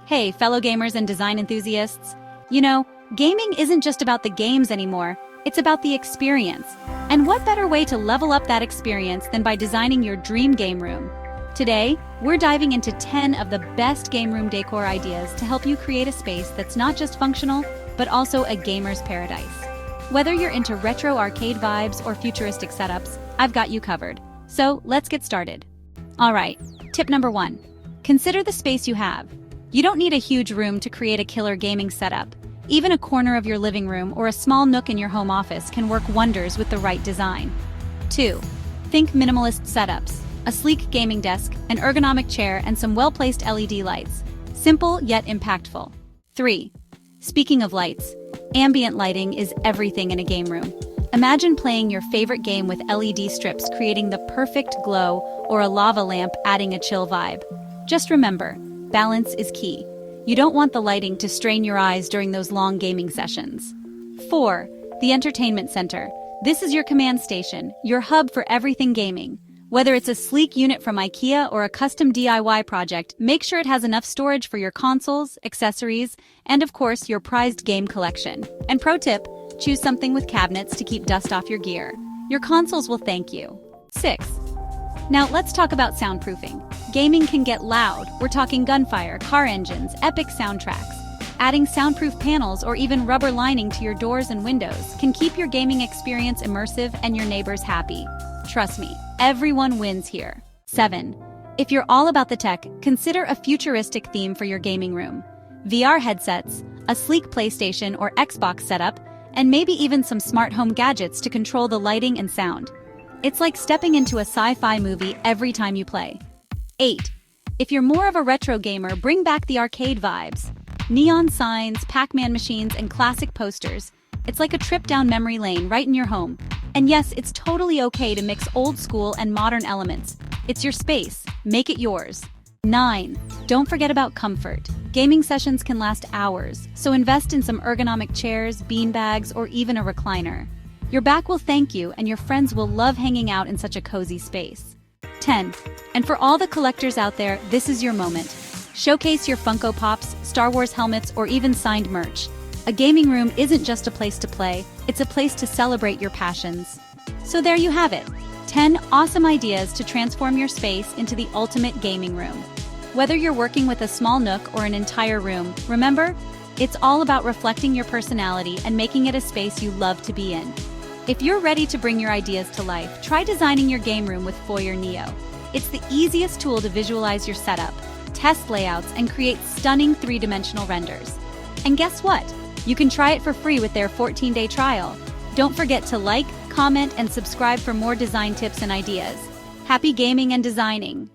Hey, fellow gamers and design enthusiasts. You know, gaming isn't just about the games anymore, it's about the experience. And what better way to level up that experience than by designing your dream game room? Today, we're diving into 10 of the best game room decor ideas to help you create a space that's not just functional, but also a gamer's paradise. Whether you're into retro arcade vibes or futuristic setups, I've got you covered. So let's get started. All right, tip number 1. Consider the space you have. You don't need a huge room to create a killer gaming setup. Even a corner of your living room or a small nook in your home office can work wonders with the right design. 2. Think minimalist setups. A sleek gaming desk, an ergonomic chair, and some well-placed LED lights. Simple yet impactful. 3. Speaking of lights, ambient lighting is everything in a game room. Imagine playing your favorite game with LED strips creating the perfect glow or a lava lamp adding a chill vibe. Just remember, balance is key. You don't want the lighting to strain your eyes during those long gaming sessions. 4. The entertainment center. This is your command station, your hub for everything gaming. Whether it's a sleek unit from IKEA or a custom DIY project, make sure it has enough storage for your consoles, accessories, and of course your prized game collection. And pro tip, choose something with cabinets to keep dust off your gear. Your consoles will thank you. 6. Now let's talk about soundproofing. Gaming can get loud. We're talking gunfire, car engines, epic soundtracks. Adding soundproof panels or even rubber lining to your doors and windows can keep your gaming experience immersive and your neighbors happy. Trust me, everyone wins here. 7. If you're all about the tech, consider a futuristic theme for your gaming room. VR headsets, a sleek PlayStation or Xbox setup, and maybe even some smart home gadgets to control the lighting and sound. It's like stepping into a sci-fi movie every time you play. 8. If you're more of a retro gamer, bring back the arcade vibes. Neon signs, Pac-Man machines, and classic posters. It's like a trip down memory lane right in your home. And yes, it's totally okay to mix old school and modern elements. It's your space. Make it yours. 9. Don't forget about comfort. Gaming sessions can last hours, so invest in some ergonomic chairs, beanbags, or even a recliner. Your back will thank you, and your friends will love hanging out in such a cozy space. 10. And for all the collectors out there, this is your moment. Showcase your Funko Pops, Star Wars helmets, or even signed merch. A gaming room isn't just a place to play, it's a place to celebrate your passions. So there you have it. 10 awesome ideas to transform your space into the ultimate gaming room. Whether you're working with a small nook or an entire room, remember, it's all about reflecting your personality and making it a space you love to be in. If you're ready to bring your ideas to life, try designing your game room with Foyr Neo. It's the easiest tool to visualize your setup, test layouts, and create stunning 3-dimensional renders. And guess what? You can try it for free with their 14-day trial. Don't forget to like, comment, and subscribe for more design tips and ideas. Happy gaming and designing!